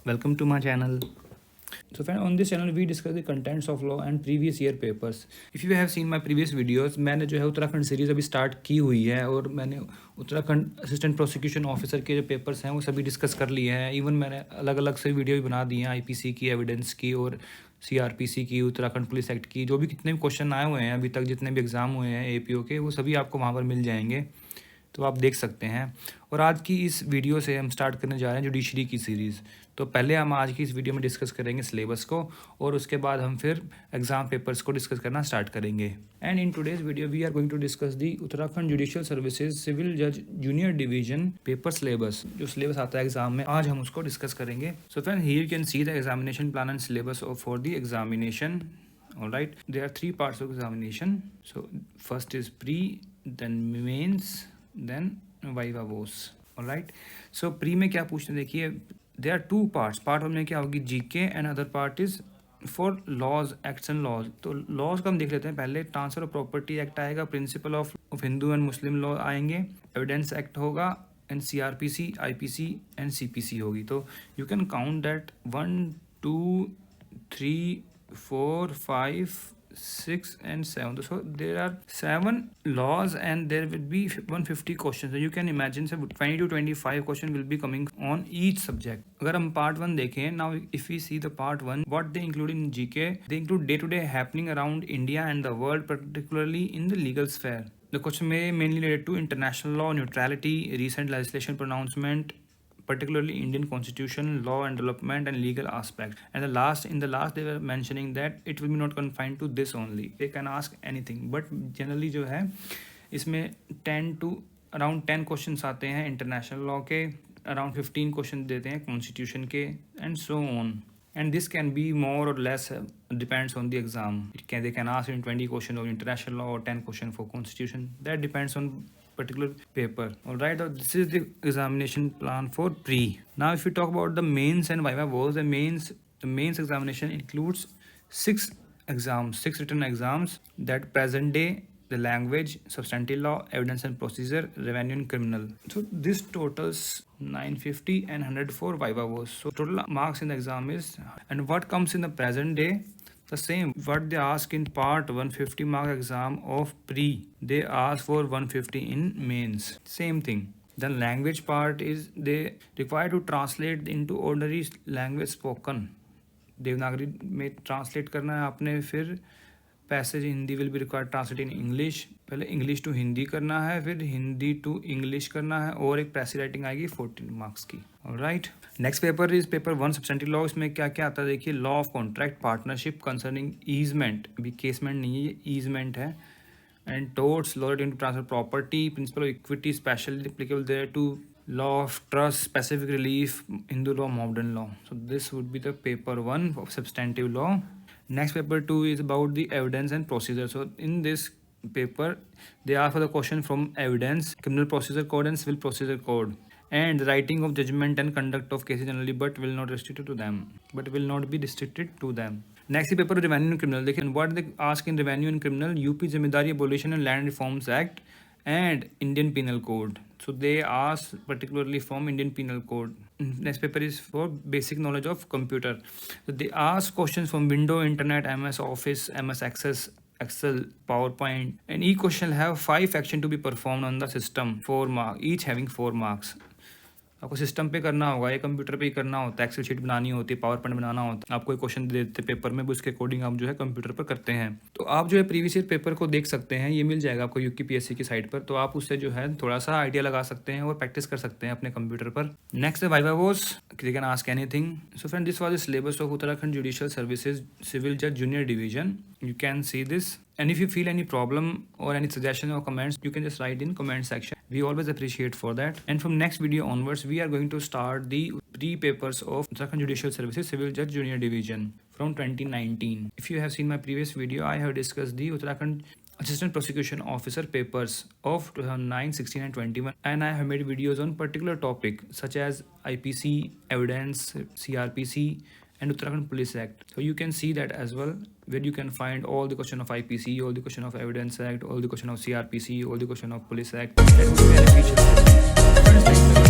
Welcome to my channel. So friend, on this channel we discuss the contents of law and previous year papers. If you have seen my previous videos, मैंने जो है Uttarakhand series अभी start की हुई है और मैंने Uttarakhand assistant prosecution officer के जो पेपर्स हैं वो सभी डिस्कस कर लिए हैं. इवन मैंने अलग अलग से वीडियो भी बना दी हैं आईपीसी की, एविडेंस की और सीआरपीसी की, उत्तराखंड पुलिस एक्ट की. जो भी कितने भी क्वेश्चन आए हुए हैं अभी तक, जितने भी एग्ज़ाम हुए हैं एपीओ के, वो सभी आपको वहाँ पर मिल जाएंगे, तो आप देख सकते हैं. और आज की इस वीडियो से हम स्टार्ट करने जा रहे हैं जुडिशरी की सीरीज़. तो पहले हम आज की इस वीडियो में डिस्कस करेंगे सिलेबस को और उसके बाद हम फिर एग्ज़ाम पेपर्स को डिस्कस करना स्टार्ट करेंगे. And in today's video we are going to discuss the Uttarakhand judicial services civil जज जूनियर डिवीजन पेपर सिलेबस. जो सिलेबस आता है एग्जाम में, आज हम उसको डिस्कस करेंगे. So friend, here you can see the examination plan and syllabus for the examination. Alright, there are 3 parts of examination. So first is pre, then mains, then viva voce. Alright, so pre में क्या पूछते हैं, देखिए there are 2 parts. Part 1 में क्या होगी, GK, and other part is for laws, acts and laws. तो laws का हम देख लेते हैं पहले. ट्रांसफर ऑफ प्रॉपर्टी एक्ट आएगा, principle of Hindu and Muslim law आएंगे, एविडेंस एक्ट होगा, and CrPC, IPC and CPC होगी. तो you can count that 1 2 3 4 5 6 and 7. So there are 7 laws and there will be 150 questions. So you can imagine 20 to 25 question will be coming on each subject. अगर हम part 1 देखें, now if we see the part 1, what they include in GK, they include day to day happening around India and the world, particularly in the legal sphere. The question may mainly related to international law, neutrality, recent legislation pronouncement, particularly Indian constitution, law and development and legal aspect. And in the last they were mentioning that it will be not confined to this only. They can ask anything, but generally जो है इसमें 10 to around 10 questions आते हैं international law के, around 15 questions देते हैं constitution के, and so on. And this can be more or less, depends on the exam. They can ask in 20 questions of international law or 10 questions for constitution. That depends on particular paper. All right, this is the examination plan for pre. Now if we talk about the mains and viva voce, the mains examination includes 6 exams, 6 written exams, that present day, the language, substantive law, evidence and procedure, revenue and criminal. So this totals 950 and 100 for viva voce. So total marks in the exam is, and what comes in the present day, the same what they ask in part 150 mark exam of pre, they ask for 150 in mains, same thing. Then language part is they require to translate into ordinary language spoken. Devanagari में translate करना है आपने, फिर passage Hindi will be required translate in English. पहले English to Hindi करना है, फिर Hindi to English करना है, और एक पैसेज राइटिंग आएगी 14 मार्क्स की. Alright, next paper is paper 1 substantive law. इसमें क्या क्या आता है देखिए, law of contract, partnership concerning easement, अभी केसमेंट नहीं है, ये ईजमेंट है, and torts, law relating to transfer property, principle of equity specially applicable there to, law of trust, specific relief, Hindu law, Mohammedan law. So this would be the paper 1 of substantive law. Next paper 2 is about the evidence and procedure. So in this paper they ask for the question from evidence, criminal procedure code and civil procedure code, and the writing of judgment and conduct of cases generally, but will not be restricted to them. Next paper is revenue and criminal. They can what they ask in revenue and criminal, UP Zamindari Abolition and Land Reforms Act and Indian Penal Code. So they ask particularly from Indian Penal Code. Next paper is for basic knowledge of computer. So they ask questions from Windows, Internet, MS Office, MS Access, Excel, PowerPoint, and each question will have 5 actions to be performed on the system, 4 marks, each having 4 marks. आपको system पे करना होगा, या computer पे ही करना होता है, Excel sheet बनानी होती है, पावर पॉइंट बनाना होता है, आपको एक क्वेश्चन दे देते हैं पेपर में, उसके अकॉर्डिंग आप जो है कंप्यूटर पर करते हैं. तो आप जो है प्रीवियस ईयर पेपर को देख सकते हैं, ये मिल जाएगा आपको यूपीपीएससी की साइट पर, तो आप उससे जो है थोड़ा सा आइडिया लगा सकते हैं और प्रैक्टिस कर सकते हैं अपने कंप्यूटर पर. नेक्स्ट है viva voce, they can ask anything. So friend, this was the syllabus of Uttarakhand judicial services civil जज junior division. You can see this, and if you feel any problem or any suggestion or comments, you can just write in comment section. We always appreciate for that. And from next video onwards, we are going to start the pre-papers of Uttarakhand Judicial Services Civil Judge Junior Division from 2019. If you have seen my previous video, I have discussed the Uttarakhand Assistant Prosecution Officer papers of 2009, 16 and 21, and I have made videos on particular topic such as IPC, evidence, CRPC, and Uttarakhand Police Act. So you can see that as well, where you can find all the question of IPC, all the question of Evidence Act, all the question of CRPC, all the question of Police Act. That will be beneficial.